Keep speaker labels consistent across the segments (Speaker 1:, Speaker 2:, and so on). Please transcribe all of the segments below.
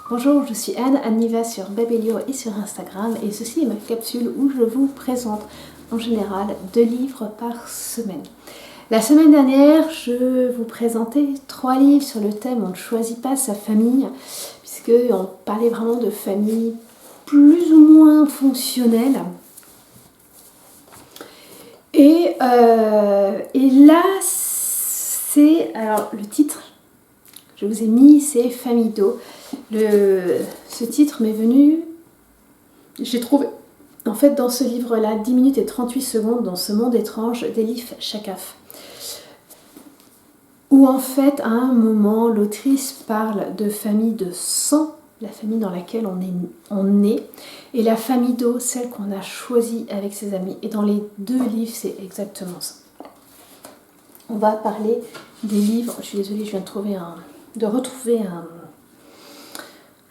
Speaker 1: Bonjour, je suis Anne, Anniva sur Babelio et sur Instagram et ceci est ma capsule où je vous présente en général 2 livres par semaine. La semaine dernière, je vous présentais 3 livres sur le thème on ne choisit pas sa famille, puisqu'on parlait vraiment de famille plus ou moins fonctionnelle. Et là, c'est... Alors, le titre, je vous ai mis, c'est Famille d'eau. Ce titre m'est venu... J'ai trouvé, en fait, dans ce livre-là, 10 minutes et 38 secondes, dans ce monde étrange d'Elif Shakaf. Où, en fait, à un moment, l'autrice parle de famille de sang, la famille dans laquelle on est, et la famille d'eau, celle qu'on a choisie avec ses amis. Et dans les 2 livres, c'est exactement ça. On va parler des livres. Je suis désolée, je viens de retrouver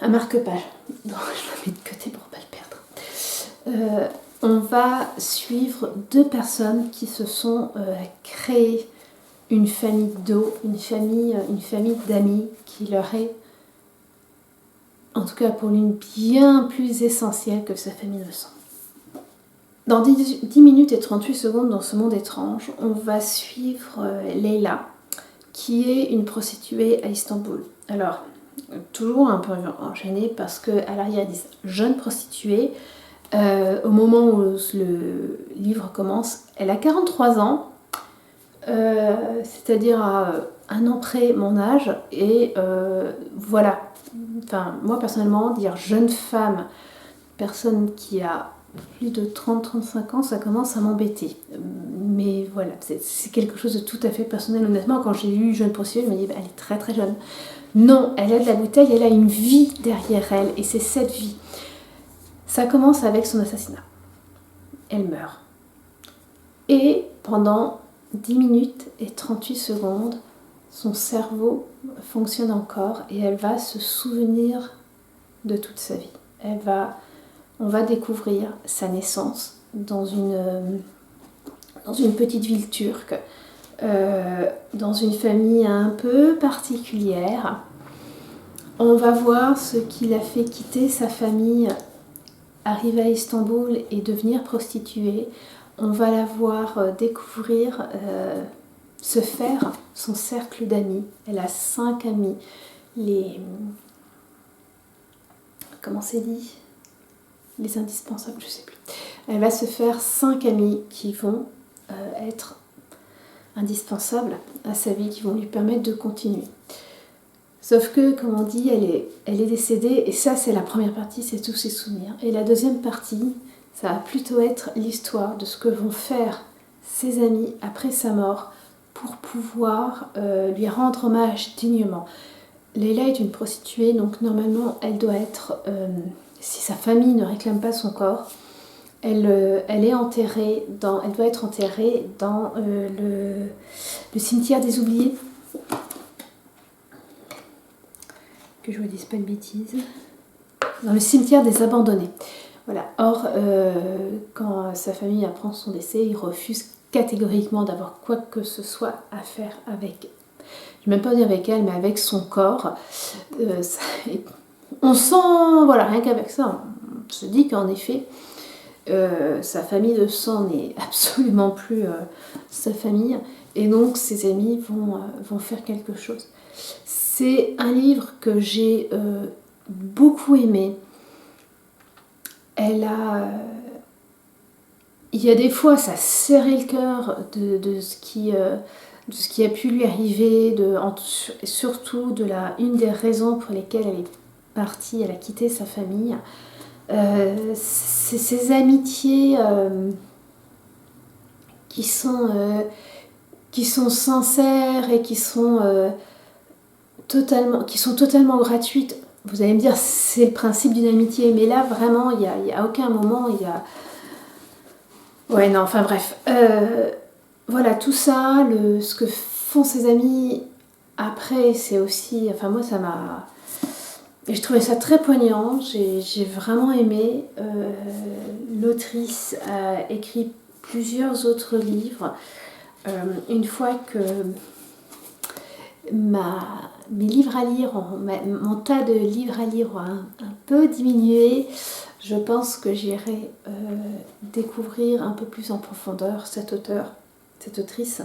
Speaker 1: un marque-page. Donc, je le mets de côté pour ne pas le perdre. On va suivre 2 personnes qui se sont créées une famille d'eau, une famille d'amis qui leur est, en tout cas pour l'une, bien plus essentielle que sa famille de sang. Dans 10 minutes et 38 secondes dans ce monde étrange, on va suivre Leila, qui est une prostituée à Istanbul. Alors, toujours un peu gênée parce qu'à l'arrière, ils disent jeune prostituée. Au moment où le livre commence, elle a 43 ans, c'est-à-dire à un an près mon âge. Et voilà, enfin, moi personnellement, dire jeune femme, personne qui a plus de 30-35 ans, ça commence à m'embêter. Mais voilà, c'est quelque chose de tout à fait personnel. Honnêtement, quand j'ai lu Jeune prostituée, je me dis, elle est très très jeune. Non, elle a de la bouteille, elle a une vie derrière elle, et c'est cette vie. Ça commence avec son assassinat. Elle meurt. Et pendant 10 minutes et 38 secondes, son cerveau fonctionne encore et elle va se souvenir de toute sa vie. On va découvrir sa naissance dans une petite ville turque, dans une famille un peu particulière. On va voir ce qui l'a fait quitter sa famille, arriver à Istanbul et devenir prostituée. On va la voir découvrir, se faire son cercle d'amis. Elle a 5 amis. Comment c'est dit ? Les indispensables, je ne sais plus. Elle va se faire 5 amis qui vont être indispensables à sa vie, qui vont lui permettre de continuer. Sauf que, comme on dit, elle est décédée, et ça c'est la première partie, c'est tous ses souvenirs. Et la deuxième partie, ça va plutôt être l'histoire de ce que vont faire ses amis après sa mort pour pouvoir lui rendre hommage dignement. Leila est une prostituée, donc normalement elle doit être... si sa famille ne réclame pas son corps, elle doit être enterrée dans le cimetière des oubliés. Que je ne vous dise pas de bêtises. Dans le cimetière des abandonnés. Voilà. Or, quand sa famille apprend son décès, il refuse catégoriquement d'avoir quoi que ce soit à faire avec. Je ne vais même pas dire avec elle, mais avec son corps. On sent, voilà, rien qu'avec ça, on se dit qu'en effet, sa famille de sang n'est absolument plus sa famille, et donc ses amis vont faire quelque chose. C'est un livre que j'ai beaucoup aimé. Il y a des fois, ça serrait le cœur de ce qui a pu lui arriver, surtout une des raisons pour lesquelles elle est partie, elle a quitté sa famille. C'est ces amitiés qui sont sincères et qui sont totalement gratuites. Vous allez me dire, c'est le principe d'une amitié, mais là, vraiment, il n'y a aucun moment, Ouais, non, enfin bref. Voilà, tout ça, ce que font ses amis après, c'est aussi... Enfin, moi, ça m'a... J'ai trouvé ça très poignant, j'ai vraiment aimé. L'autrice a écrit plusieurs autres livres. Une fois que mes livres à lire, mon tas de livres à lire a un peu diminué. Je pense que j'irai découvrir un peu plus en profondeur cet auteur, cette autrice.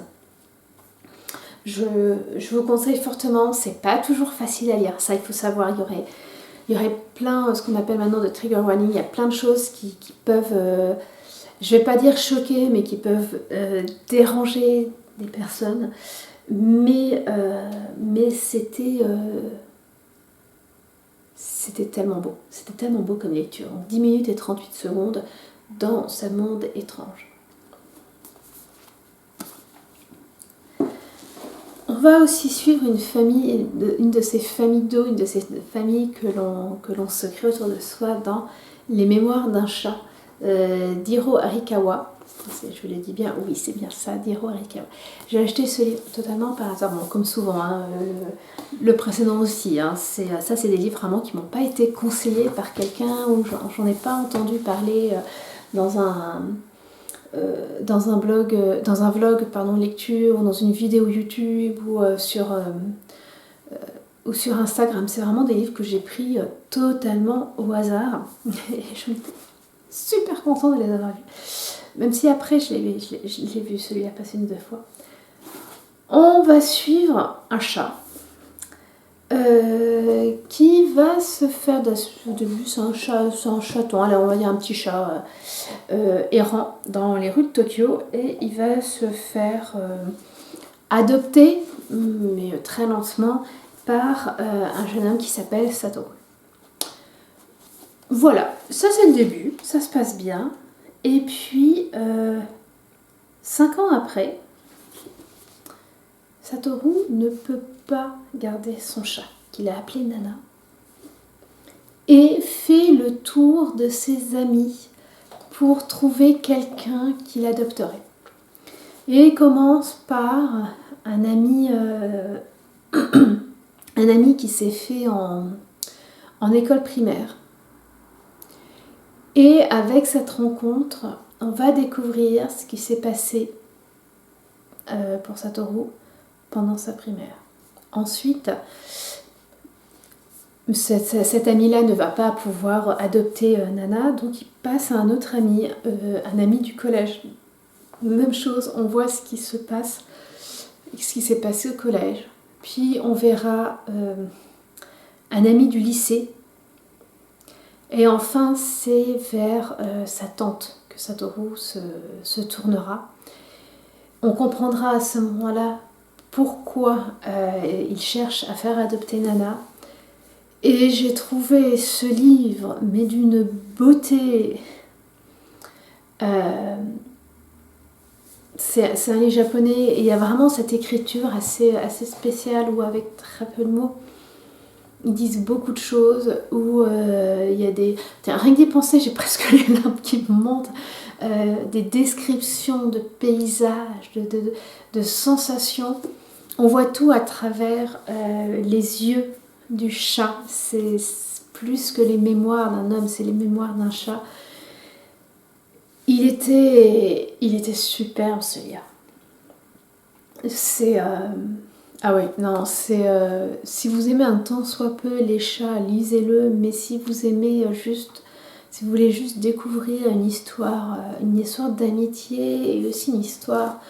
Speaker 1: Je vous conseille fortement, c'est pas toujours facile à lire, ça il faut savoir, il y aurait plein, ce qu'on appelle maintenant de trigger warning, il y a plein de choses qui peuvent, je vais pas dire choquer, mais qui peuvent déranger des personnes, mais c'était tellement beau comme lecture, en 10 minutes et 38 secondes dans ce monde étrange. On va aussi suivre une famille, une de ces familles d'eau, une de ces familles que l'on se crée autour de soi dans Les Mémoires d'un chat d'Hiro Arikawa. Je l'ai dit bien, oui c'est bien ça, d'Hiro Arikawa. J'ai acheté ce livre totalement par hasard, bon, comme souvent, hein, le précédent aussi. Hein, ça c'est des livres vraiment qui m'ont pas été conseillés par quelqu'un ou j'en ai pas entendu parler dans un vlog lecture ou dans une vidéo YouTube ou sur Instagram. C'est vraiment des livres que j'ai pris totalement au hasard et je suis super contente de les avoir vus, même si après je l'ai vu celui-là passer une ou deux fois. On va suivre un chat qui va se faire, au début c'est un chaton, allez, on va dire un petit chat errant dans les rues de Tokyo, et il va se faire adopter, mais très lentement, par un jeune homme qui s'appelle Satoru. Voilà, ça c'est le début, ça se passe bien, et puis 5 ans après, Satoru ne peut pas garder son chat, qu'il a appelé Nana, et fait le tour de ses amis pour trouver quelqu'un qui l'adopterait. Et il commence par un ami qui s'est fait en école primaire. Et avec cette rencontre, on va découvrir ce qui s'est passé pour Satoru pendant sa primaire. Ensuite, cet ami-là ne va pas pouvoir adopter Nana, donc il passe à un autre ami, un ami du collège. Même chose, on voit ce qui se passe, ce qui s'est passé au collège. Puis on verra un ami du lycée. Et enfin, c'est vers sa tante que Satoru se tournera. On comprendra à ce moment-là pourquoi il cherche à faire adopter Nana. Et j'ai trouvé ce livre, mais d'une beauté. C'est un livre japonais et il y a vraiment cette écriture assez spéciale où avec très peu de mots, ils disent beaucoup de choses, où il y a des... Rien que d'y penser, j'ai presque les larmes qui me montent. Des descriptions de paysages, de sensations. On voit tout à travers les yeux du chat. C'est plus que les mémoires d'un homme, c'est les mémoires d'un chat. Il était superbe celui-là. C'est... Ah oui, non, c'est... si vous aimez un tant soit peu les chats, lisez-le, mais si vous aimez juste... Si vous voulez juste découvrir une histoire d'amitié et aussi une histoire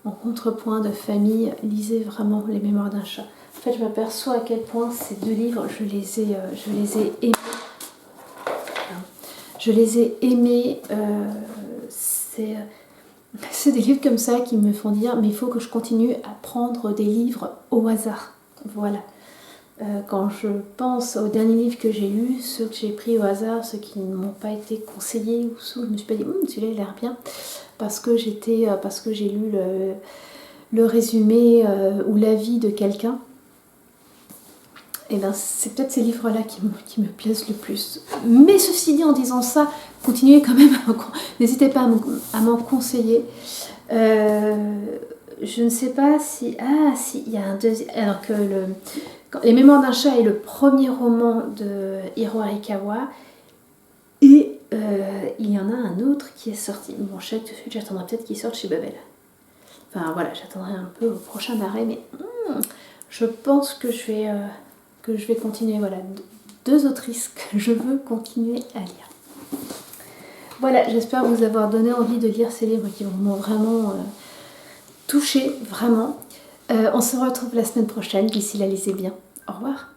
Speaker 1: en contrepoint de famille, lisez vraiment Les Mémoires d'un chat. En fait, je m'aperçois à quel point ces deux livres, je les ai aimés. Je les ai aimés. C'est des livres comme ça qui me font dire mais il faut que je continue à prendre des livres au hasard. Voilà. Quand je pense aux derniers livres que j'ai lus, ceux que j'ai pris au hasard, ceux qui ne m'ont pas été conseillés, ou ceux où je me suis pas dit celui-là il a l'air bien, parce que j'ai lu le résumé ou l'avis de quelqu'un, et ben c'est peut-être ces livres-là qui me plaisent le plus. Mais ceci dit, en disant ça, continuez quand même, n'hésitez pas à m'en conseiller. Je ne sais pas si... Ah, si, il y a un deuxième... Alors que Les Mémoires d'un chat est le premier roman de Hiro Arikawa. Et il y en a un autre qui est sorti. Bon, je sais que tout de suite, j'attendrai peut-être qu'il sorte chez Babel. Enfin, voilà, j'attendrai un peu au prochain arrêt, mais... je pense que je vais continuer. Voilà, deux autrices que je veux continuer à lire. Voilà, j'espère vous avoir donné envie de lire ces livres qui m'ont vraiment touchée, vraiment. On se retrouve la semaine prochaine. D'ici là, lisez bien. Au revoir.